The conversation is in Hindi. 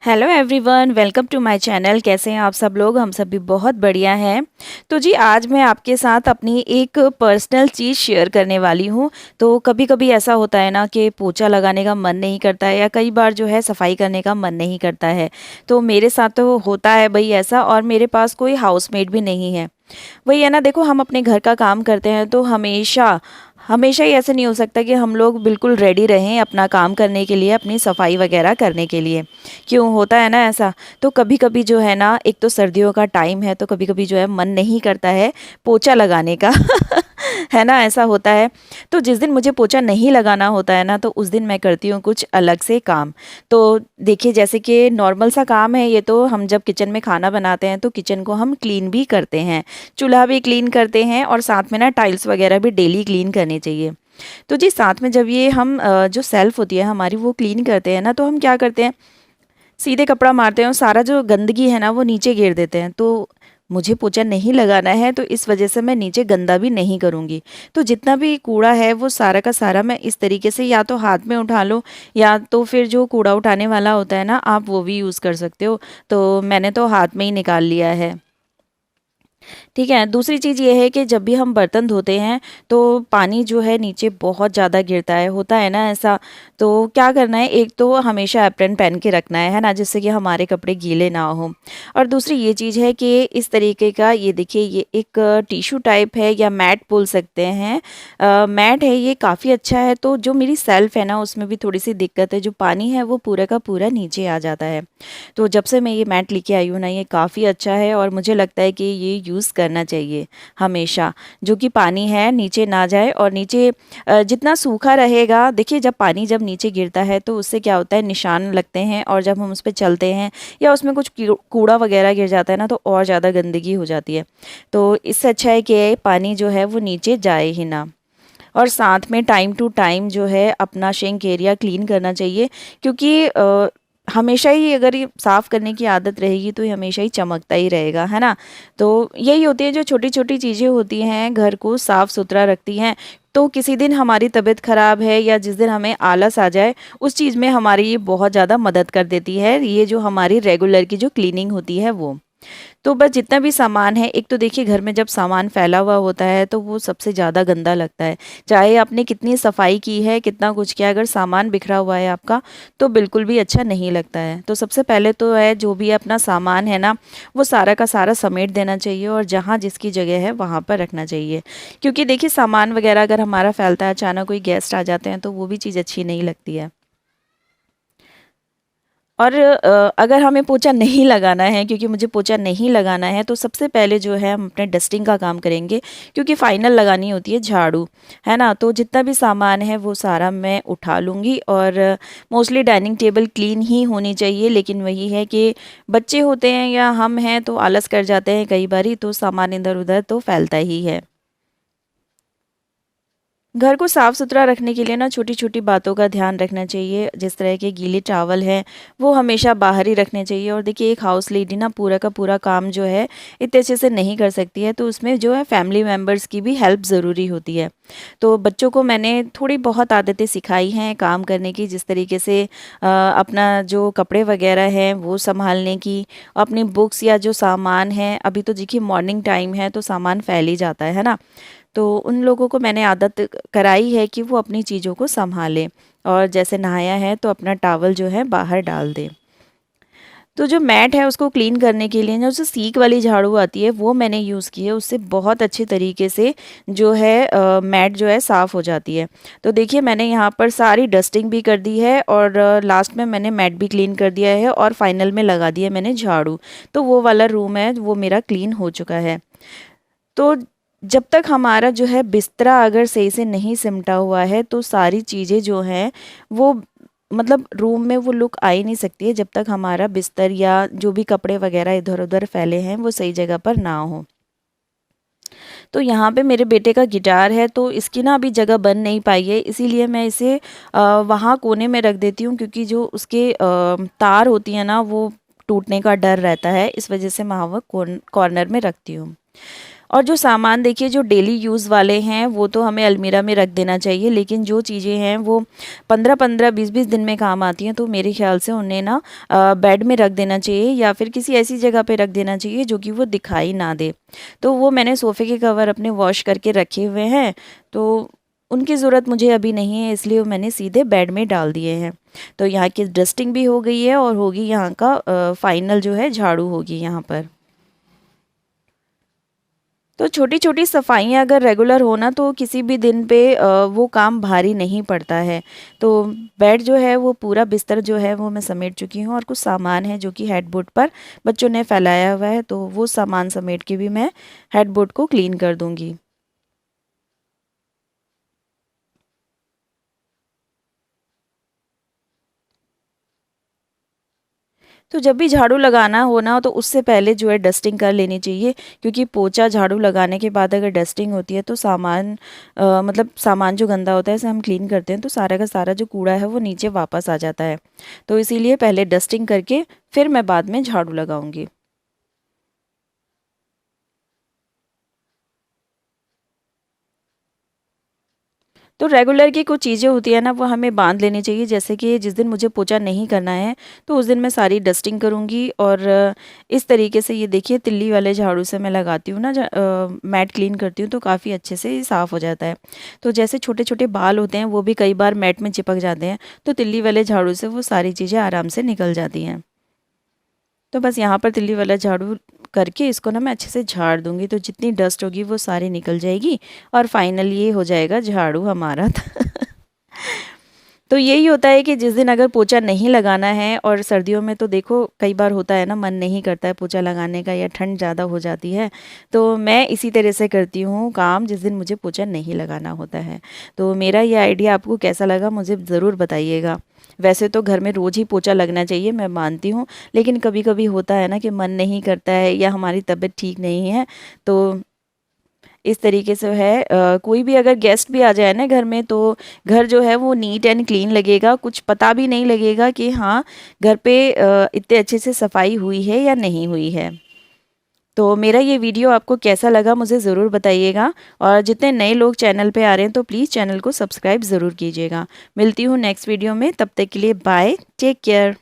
Hello everyone, welcome to my channel. कैसे हैं आप सब लोग? हम सब भी बहुत बढ़िया हैं। तो जी आज मैं आपके साथ अपनी एक पर्सनल चीज़ शेयर करने वाली हूँ। तो कभी-कभी ऐसा होता है ना कि पोछा लगाने का मन नहीं करता है या कई बार जो है सफाई करने का मन नहीं करता है। तो मेरे साथ तो होता है भई ऐसा, और मेरे पास कोई हाउसमेट भी नहीं है। वही है ना, देखो हम अपने घर का काम करते हैं तो हमेशा हमेशा ही ऐसे नहीं हो सकता कि हम लोग बिल्कुल रेडी रहें अपना काम करने के लिए, अपनी सफाई वगैरह करने के लिए। क्यों होता है ना ऐसा? तो कभी-कभी जो है ना, एक तो सर्दियों का टाइम है तो कभी-कभी जो है मन नहीं करता है पोछा लगाने का। है ना, ऐसा होता है। तो जिस दिन मुझे पोछा नहीं लगाना होता है ना, तो उस दिन मैं करती हूँ कुछ अलग से काम। तो देखिए, जैसे कि नॉर्मल सा काम है ये, तो हम जब किचन में खाना बनाते हैं तो किचन को हम क्लीन भी करते हैं, चूल्हा भी क्लीन करते हैं और साथ में ना टाइल्स वगैरह भी डेली क्लीन करनी चाहिए। तो जी साथ में जब ये हम जो सेल्फ होती है हमारी वो क्लीन करते हैं ना, तो हम क्या करते हैं, सीधे कपड़ा मारते हैं और सारा जो गंदगी है ना वो नीचे गिर देते हैं। तो मुझे पोछा नहीं लगाना है तो इस वजह से मैं नीचे गंदा भी नहीं करूँगी। तो जितना भी कूड़ा है वो सारा का सारा मैं इस तरीके से या तो हाथ में उठा लो, या तो फिर जो कूड़ा उठाने वाला होता है ना, आप वो भी यूज़ कर सकते हो। तो मैंने तो हाथ में ही निकाल लिया है। ठीक है, दूसरी चीज़ ये है कि जब भी हम बर्तन धोते हैं तो पानी जो है नीचे बहुत ज़्यादा गिरता है, होता है ना ऐसा। तो क्या करना है, एक तो हमेशा एप्रन पहन के रखना है ना, जिससे कि हमारे कपड़े गीले ना हो। और दूसरी ये चीज़ है कि इस तरीके का, ये देखिए, ये एक टिश्यू टाइप है या मैट बोल सकते हैं। मैट है ये, काफ़ी अच्छा है। तो जो मेरी सेल्फ है ना उसमें भी थोड़ी सी दिक्कत है, जो पानी है वो पूरा का पूरा नीचे आ जाता है। तो जब से मैं ये मैट लेके आई हूँ ना, ये काफ़ी अच्छा है और मुझे लगता है कि ये यूज़ करना चाहिए हमेशा, जो कि पानी है नीचे ना जाए। और नीचे जितना सूखा रहेगा, देखिए जब पानी जब नीचे गिरता है तो उससे क्या होता है, निशान लगते हैं, और जब हम उस पे चलते हैं या उसमें कुछ कूड़ा वगैरह गिर जाता है ना, तो और ज़्यादा गंदगी हो जाती है। तो इससे अच्छा है कि पानी जो है वो नीचे जाए ही ना। और साथ में टाइम टू टाइम जो है अपना सिंक एरिया क्लीन करना चाहिए, क्योंकि हमेशा ही अगर ये साफ़ करने की आदत रहेगी तो ये हमेशा ही चमकता ही रहेगा, है ना? तो यही होती है, जो छोटी-छोटी चीज़ें होती हैं घर को साफ़-सुथरा रखती हैं। तो किसी दिन हमारी तबीयत ख़राब है या जिस दिन हमें आलस आ जाए, उस चीज़ में हमारी ये बहुत ज़्यादा मदद कर देती है, ये जो हमारी रेगुलर की जो क्लीनिंग होती है वो। तो बस जितना भी सामान है, एक तो देखिए घर में जब सामान फैला हुआ होता है तो वो सबसे ज़्यादा गंदा लगता है। चाहे आपने कितनी सफाई की है, कितना कुछ किया, अगर सामान बिखरा हुआ है आपका, तो बिल्कुल भी अच्छा नहीं लगता है। तो सबसे पहले तो है, जो भी अपना सामान है ना, वो सारा का सारा समेट देना चाहिए और जहाँ जिसकी जगह है वहाँ पर रखना चाहिए। क्योंकि देखिए सामान वगैरह अगर हमारा फैलता है, अचानक कोई गेस्ट आ जाते हैं, तो वो भी चीज़ अच्छी नहीं लगती है। और अगर हमें पोछा नहीं लगाना है, क्योंकि मुझे पोछा नहीं लगाना है, तो सबसे पहले जो है हम अपने डस्टिंग का काम करेंगे, क्योंकि फाइनल लगानी होती है झाड़ू, है ना? तो जितना भी सामान है वो सारा मैं उठा लूँगी। और मोस्टली डाइनिंग टेबल क्लीन ही होनी चाहिए, लेकिन वही है कि बच्चे होते हैं या हम हैं तो आलस कर जाते हैं कई बारी, तो सामान इधर-उधर तो फैलता ही है। घर को साफ सुथरा रखने के लिए ना छोटी-छोटी बातों का ध्यान रखना चाहिए। जिस तरह के गीले चावल हैं, वो हमेशा बाहर ही रखने चाहिए। और देखिए एक हाउस लेडी ना पूरा का पूरा काम जो है इतने अच्छे से नहीं कर सकती है, तो उसमें जो है फैमिली मेंबर्स की भी हेल्प ज़रूरी होती है। तो बच्चों को मैंने थोड़ी बहुत आदतें सिखाई हैं काम करने की, जिस तरीके से अपना जो कपड़े वगैरह हैं वो सँभालने की, अपनी बुक्स या जो सामान है, अभी तो देखिए मॉर्निंग टाइम है तो सामान फैल ही जाता है ना? तो उन लोगों को मैंने आदत कराई है कि वो अपनी चीज़ों को सँभालें, और जैसे नहाया है तो अपना टॉवल जो है बाहर डाल दें। तो जो मैट है उसको क्लीन करने के लिए ना, जो सीक वाली झाड़ू आती है वो मैंने यूज़ की है, उससे बहुत अच्छे तरीके से जो है मैट जो है साफ़ हो जाती है। तो देखिए मैंने यहाँ पर सारी डस्टिंग भी कर दी है, और लास्ट में मैंने मैट भी क्लीन कर दिया है, और फाइनल में लगा दिया मैंने झाड़ू। तो वो वाला रूम है वो मेरा क्लीन हो चुका है। तो जब तक हमारा जो है बिस्तरा अगर सही से नहीं सिमटा हुआ है, तो सारी चीज़ें जो हैं वो, मतलब रूम में वो लुक आ ही नहीं सकती है जब तक हमारा बिस्तर या जो भी कपड़े वगैरह इधर-उधर फैले हैं वो सही जगह पर ना हो। तो यहाँ पे मेरे बेटे का गिटार है, तो इसकी ना अभी जगह बन नहीं पाई है, इसीलिए मैं इसे वहाँ कोने में रख देती हूँ, क्योंकि जो उसके तार होती हैं ना वो टूटने का डर रहता है, इस वज़ह से मैं वहाँ कॉर्नर में रखती हूँ। और जो सामान देखिए जो डेली यूज़ वाले हैं वो तो हमें अलमीरा में रख देना चाहिए, लेकिन जो चीज़ें हैं वो 15-15 20-20 दिन में काम आती हैं, तो मेरे ख्याल से उन्हें ना बेड में रख देना चाहिए या फिर किसी ऐसी जगह पे रख देना चाहिए जो कि वो दिखाई ना दे। तो वो मैंने सोफ़े के कवर अपने वॉश करके रखे हुए हैं, तो उनकी ज़रूरत मुझे अभी नहीं है, इसलिए वो मैंने सीधे बेड में डाल दिए हैं। तो यहाँ की डस्टिंग भी हो गई है और होगी यहाँ का फाइनल जो है झाड़ू होगी यहाँ पर। तो छोटी-छोटी सफाइयाँ अगर रेगुलर हो ना तो किसी भी दिन पे वो काम भारी नहीं पड़ता है। तो बेड जो है वो पूरा बिस्तर जो है वो मैं समेट चुकी हूँ और कुछ सामान है जो कि हेडबोर्ड पर बच्चों ने फैलाया हुआ है, तो वो सामान समेट के भी मैं हेडबोर्ड को क्लीन कर दूँगी। तो जब भी झाड़ू लगाना हो ना तो उससे पहले जो है डस्टिंग कर लेनी चाहिए, क्योंकि पोंछा झाड़ू लगाने के बाद अगर डस्टिंग होती है तो सामान मतलब सामान जो गंदा होता है इसे हम क्लीन करते हैं तो सारा का सारा जो कूड़ा है वो नीचे वापस आ जाता है। तो इसीलिए पहले डस्टिंग करके फिर मैं बाद में झाड़ू लगाऊंगी। तो रेगुलर की कुछ चीज़ें होती है ना वो हमें बांध लेनी चाहिए, जैसे कि जिस दिन मुझे पोंछा नहीं करना है तो उस दिन मैं सारी डस्टिंग करूँगी और इस तरीके से ये देखिए तिल्ली वाले झाड़ू से मैं लगाती हूँ ना मैट क्लीन करती हूँ तो काफ़ी अच्छे से साफ़ हो जाता है। तो जैसे छोटे छोटे बाल होते हैं वो भी कई बार मैट में चिपक जाते हैं, तो तिल्ली वाले झाड़ू से वो सारी चीज़ें आराम से निकल जाती हैं। तो बस यहाँ पर तिल्ली वाला झाड़ू करके इसको ना मैं अच्छे से झाड़ दूँगी, तो जितनी डस्ट होगी वो सारी निकल जाएगी और फाइनल ये हो जाएगा झाड़ू हमारा। तो यही होता है कि जिस दिन अगर पोंछा नहीं लगाना है, और सर्दियों में तो देखो कई बार होता है ना मन नहीं करता है पोंछा लगाने का या ठंड ज़्यादा हो जाती है, तो मैं इसी तरह से करती हूँ काम जिस दिन मुझे पोंछा नहीं लगाना होता है। तो मेरा ये आइडिया आपको कैसा लगा मुझे ज़रूर बताइएगा। वैसे तो घर में रोज़ ही पोंछा लगना चाहिए मैं मानती हूँ, लेकिन कभी-कभी होता है ना कि मन नहीं करता है या हमारी तबीयत ठीक नहीं है, तो इस तरीके से है कोई भी अगर गेस्ट भी आ जाए ना घर में तो घर जो है वो नीट एंड क्लीन लगेगा, कुछ पता भी नहीं लगेगा कि हाँ घर पे इतने अच्छे से सफाई हुई है या नहीं हुई है। तो मेरा ये वीडियो आपको कैसा लगा मुझे ज़रूर बताइएगा, और जितने नए लोग चैनल पे आ रहे हैं तो प्लीज़ चैनल को सब्सक्राइब ज़रूर कीजिएगा। मिलती हूँ नेक्स्ट वीडियो में, तब तक के लिए बाय, टेक केयर।